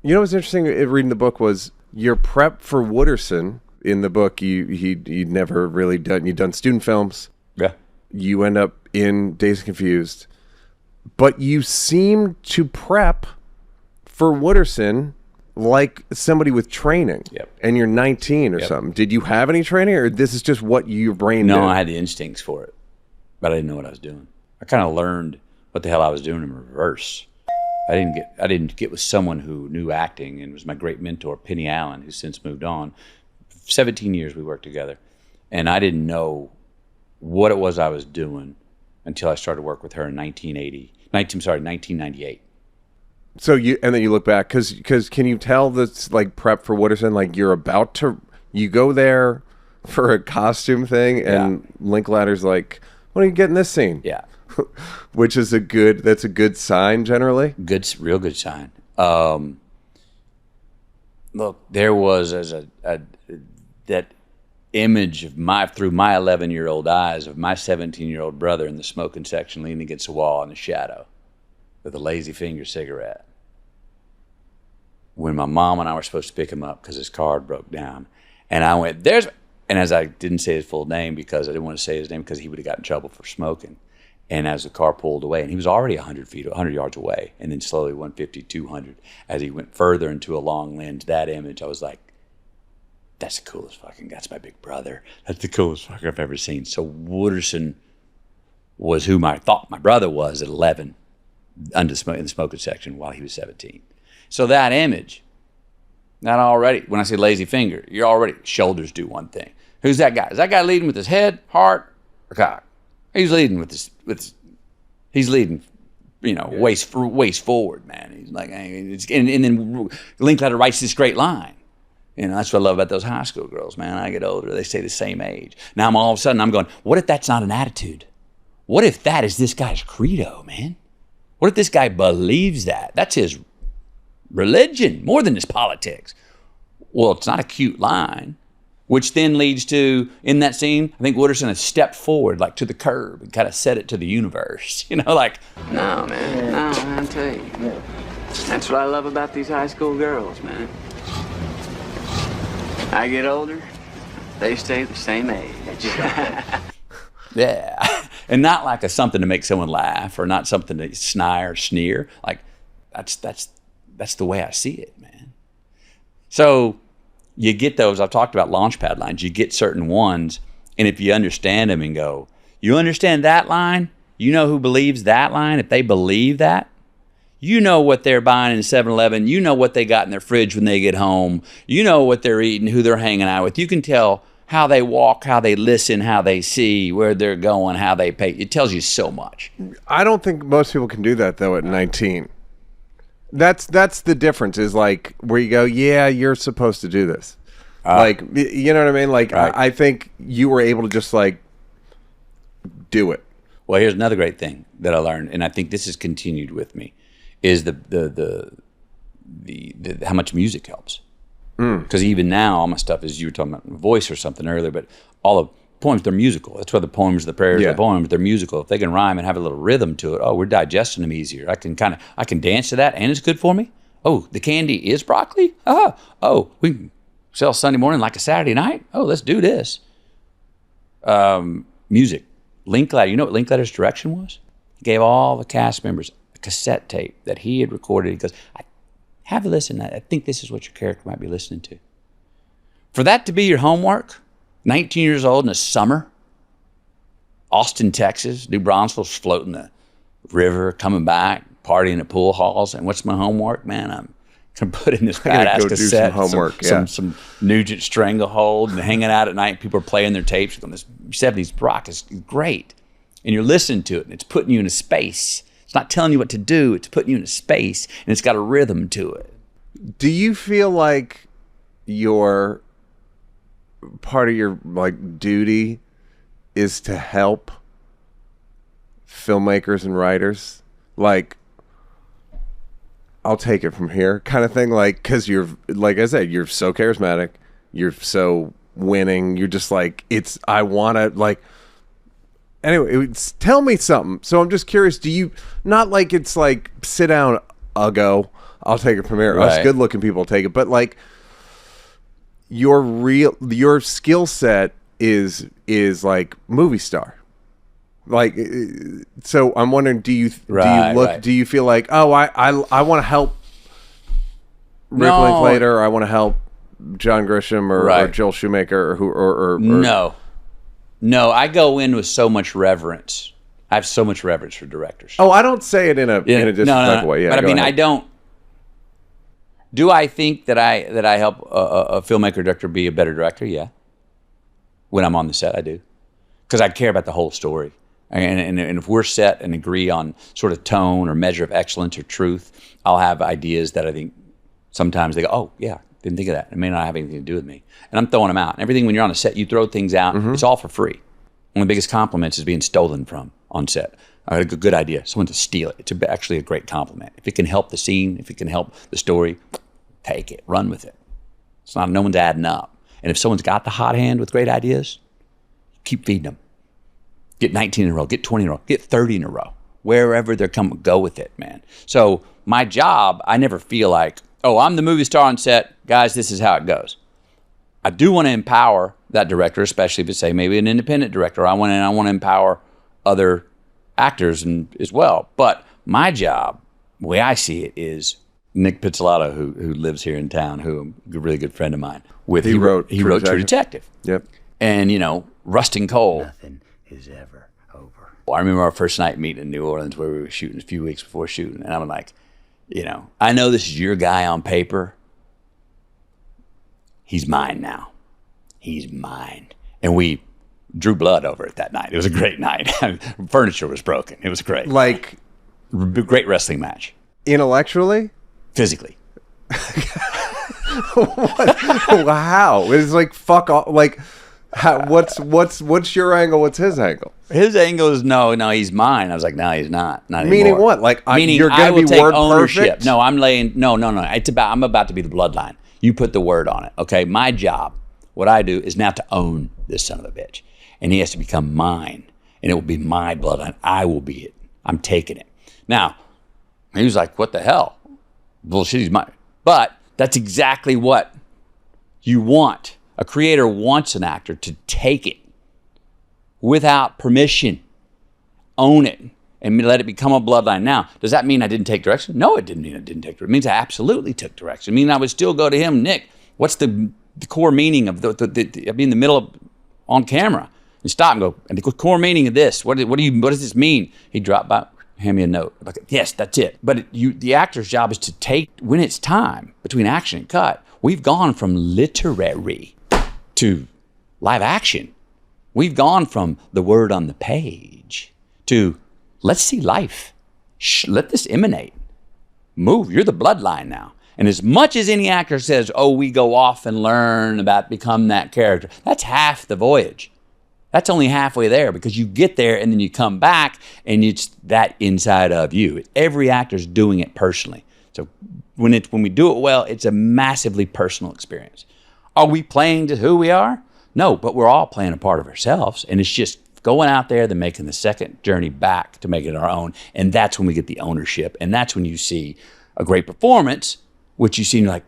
You know what's interesting reading the book was your prep for Wooderson. In the book, you'd never really done. You'd done student films. Yeah. You end up in Dazed and Confused, but you seem to prep for Wooderson like somebody with training. Yep. And you're 19 or something. Did you have any training, or this is just what your brain did? No, I had the instincts for it, but I didn't know what I was doing. I kind of learned what the hell I was doing in reverse. I didn't get with someone who knew acting and was my great mentor, Penny Allen, who's since moved on. 17 years we worked together, and I didn't know what it was I was doing until I started work with her in 1998. So and then you look back, because can you tell that's like prep for Wooderson? Like you go there for a costume thing, and Linklater's like, "What are you getting this scene?" Yeah, which is that's a good sign generally. Real good sign. Look, there was that image of through my 11-year-old eyes of my 17-year-old brother in the smoking section leaning against the wall in the shadow with a lazy finger cigarette. When my mom and I were supposed to pick him up because his car broke down, and I went, and as I didn't say his full name because I didn't want to say his name because he would have got in trouble for smoking. And as the car pulled away, and he was already 100 yards away, and then slowly 150, 200, as he went further into a long lens, that image, I was like, that's the coolest that's my big brother. That's the coolest fucker I've ever seen. So Wooderson was who I thought my brother was at 11 in the smoking section while he was 17. So that image, not already, when I say lazy finger, you're already, shoulders do one thing. Who's that guy? Is that guy leading with his head, heart, or cock? He's leading he's leading, waist forward, man. He's like, and then Linklater writes this great line. That's what I love about those high school girls, man. I get older, they stay the same age. Now all of a sudden I'm going, what if that's not an attitude? What if that is this guy's credo, man? What if this guy believes that? That's his religion, more than his politics. Well, it's not a cute line, which then leads to, in that scene, I think Wooderson has stepped forward, like to the curb, and kind of said it to the universe. Like, no, man, I'll tell you. That's what I love about these high school girls, man. I get older, they stay the same age. Yeah, and not like something to make someone laugh or not something to snide or sneer. Like, that's the way I see it, man. So you get those, I've talked about launchpad lines, you get certain ones, and if you understand them and go, you understand that line, you know who believes that line, if they believe that, you know what they're buying in 7-Eleven, you know what they got in their fridge when they get home, you know what they're eating, who they're hanging out with, you can tell how they walk, how they listen, how they see, where they're going, how they pay. It tells you so much. I don't think most people can do that, though, at 19. That's the difference, is like where you go, yeah, you're supposed to do this. Like, you know what I mean? Like, right. I think you were able to just like do it. Well, here's another great thing that I learned, and I think this has continued with me, is the how much music helps. Because even now, all my stuff is, you were talking about voice or something earlier, but all the poems, they're musical. That's why the poems, the prayers, the poems, they're musical. If they can rhyme and have a little rhythm to it, we're digesting them easier. I can dance to that, and it's good for me. Oh, the candy is broccoli? Oh, we can sell Sunday morning like a Saturday night? Oh, let's do this. Music. Linklater, you know what Linklater's direction was? He gave all the cast members a cassette tape that he had recorded. He goes, have a listen. I think this is what your character might be listening to. For that to be your homework, 19 years old in the summer, Austin, Texas, New Braunfels, floating the river, coming back, partying at pool halls. And what's my homework? Man, I'm going to put in this badass cassette, some homework, some Nugent Stranglehold, and hanging out at night. People are playing their tapes on this 70s rock. Is great. And you're listening to it, and it's putting you in a space. It's not telling you what to do. It's putting you in a space, and it's got a rhythm to it. Do you feel like your part of your like duty is to help filmmakers and writers? Like, I'll take it from here kind of thing. Like, because you're, like I said, you're so charismatic. You're so winning. You're just like, I want to, like, anyway, tell me something. So I'm just curious, do you, not like it's like, sit down, Uggo. I'll take it from here. Right. Us good-looking people take it. But, like, your skill set is like movie star. Like, so I'm wondering, do you feel like, oh, I want to help Rick Linklater, or I want to help John Grisham or Joel Schumacher or No, I go in with so much reverence. I have so much reverence for directors. Oh, I don't say it in a disrespectful way. Yeah, but I mean, ahead. I don't. Do I think that I help a filmmaker director be a better director? Yeah. When I'm on the set, I do, because I care about the whole story. And if we're set and agree on sort of tone or measure of excellence or truth, I'll have ideas that I think sometimes they go, oh yeah, didn't think of that. It may not have anything to do with me, and I'm throwing them out. And everything when you're on a set, you throw things out. Mm-hmm. It's all for free. One of the biggest compliments is being stolen from on set. I had a good idea. Someone to steal it. It's actually a great compliment. If it can help the scene, if it can help the story, take it, run with it. It's not, no one's adding up. And if someone's got the hot hand with great ideas, keep feeding them. Get 19 in a row, get 20 in a row, get 30 in a row. Wherever they're coming, go with it, man. So my job, I never feel like, oh, I'm the movie star on set. Guys, this is how it goes. I do want to empower that director, especially if it's, say, maybe an independent director. I want to empower other actors as well. But my job, the way I see it, is Nic Pizzolatto, who lives here in town, who a really good friend of mine. He wrote True Detective. Yep. And, Rust Cohle. Nothing is ever over. Well, I remember our first night meeting in New Orleans where we were shooting a few weeks before shooting. And I'm like, I know this is your guy on paper. He's mine now. He's mine. And we drew blood over it that night. It was a great night. Furniture was broken. It was great. Like, great wrestling match. Intellectually? Physically. How? It's like, fuck off. Like, what's your angle? What's his angle? His angle is no, he's mine. I was like, no, he's not. Not Meaning anymore. what? Like, meaning you're I going will to be take word ownership. perfect? No, I'm laying. No. I'm about to be the bloodline. You put the word on it. Okay, my job, what I do is now to own this son of a bitch, and he has to become mine, and it will be my bloodline. I will be it. I'm taking it. Now, he was like, what the hell? Bullshit, he's mine. But that's exactly what you want. A creator wants an actor to take it without permission, own it, and let it become a bloodline. Now, does that mean I didn't take direction? No, it didn't mean I didn't take direction. It means I absolutely took direction. It means I would still go to him, Nick, what's the core meaning of the be in the middle of on camera and stop and go, and the core meaning of this, what does this mean? He dropped by, hand me a note. Like, yes, that's it. But the actor's job is to take, when it's time between action and cut, we've gone from literary to live action. We've gone from the word on the page to let's see life. Let this emanate. Move. You're the bloodline now. And as much as any actor says, oh, we go off and learn about become that character, that's half the voyage. That's only halfway there, because you get there and then you come back and it's that inside of you. Every actor's doing it personally. So when we do it well, it's a massively personal experience. Are we playing to who we are? No, but we're all playing a part of ourselves, and it's just going out there, then making the second journey back to make it our own, and that's when we get the ownership, and that's when you see a great performance, which you see and you're like,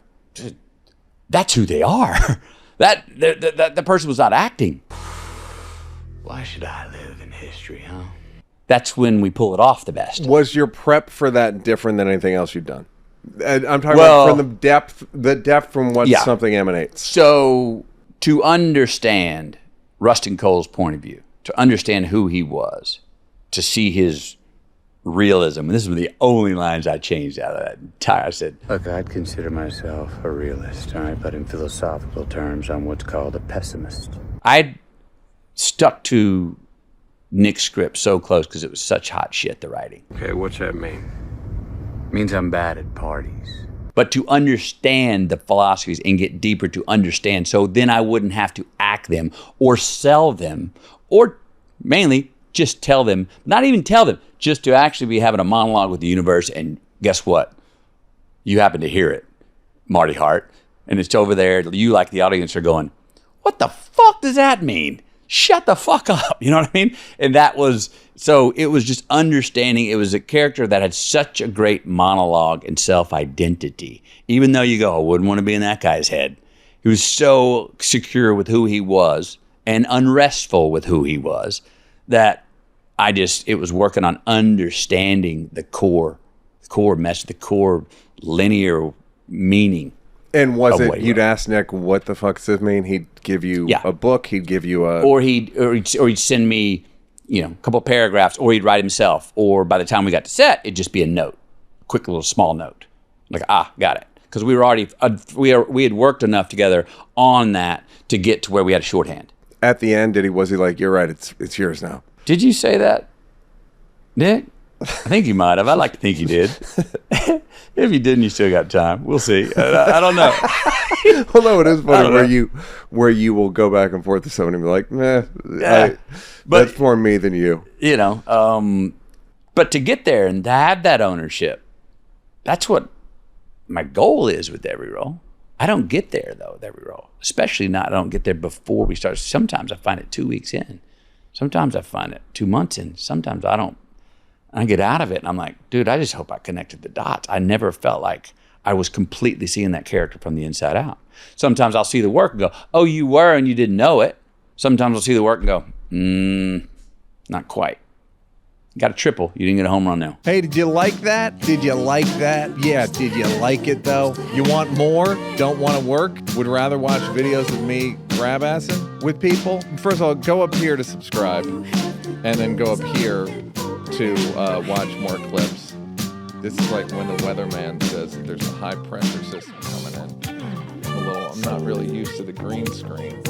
that's who they are. That person was not acting. Why should I live in history, huh? That's when we pull it off the best. Was your prep for that different than anything else you've done? I'm talking about from the depth from what something emanates. So to understand Rust Cohle's point of view, to understand who he was, to see his realism, and this is the only lines I changed out of that entire, I said, look, I'd consider myself a realist, all right? But in philosophical terms, I'm what's called a pessimist. I stuck to Nick's script so close because it was such hot shit, the writing. Okay, what's that mean? It means I'm bad at parties. But to understand the philosophies and get deeper to understand, so then I wouldn't have to act them or sell them, or mainly just tell them, not even tell them, just to actually be having a monologue with the universe, and guess what? You happen to hear it, Marty Hart, and it's over there, you like the audience are going, what the fuck does that mean? shut the fuck up. You know what I mean? And it was just understanding. It was a character that had such a great monologue and self-identity. Even though you go, I wouldn't want to be in that guy's head. He was so secure with who he was and unrestful with who he was that it was working on understanding the core message, the core linear meaning. And was it, you'd ask Nick, what the fuck does this mean? He'd give you a book, he'd give you or he'd send me, a couple of paragraphs, or he'd write himself. Or by the time we got to set, it'd just be a note, a quick little small note. Like, got it. Because we were already, we had worked enough together on that to get to where we had a shorthand. At the end, was he like, you're right, it's yours now? Did you say that, Nick? I think you might have. I'd like to think you did. If you didn't, you still got time. We'll see. I don't know. Well, no, it is funny where you will go back and forth with someone and be like, that's more me than you. But to get there and to have that ownership, that's what my goal is with every role. I don't get there, though, with every role. Especially I don't get there before we start. Sometimes I find it 2 weeks in. Sometimes I find it 2 months in. Sometimes I don't. I get out of it and I'm like, dude, I just hope I connected the dots. I never felt like I was completely seeing that character from the inside out. Sometimes I'll see the work and go, oh, you were and you didn't know it. Sometimes I'll see the work and go, not quite. Got a triple. You didn't get a home run now. Hey, did you like that? Did you like that? Yeah, did you like it though? You want more? Don't want to work? Would rather watch videos of me grab-assing with people? First of all, go up here to subscribe and then go up here to watch more clips. This is like when the weatherman says that there's a high pressure system coming in. I'm not really used to the green screen.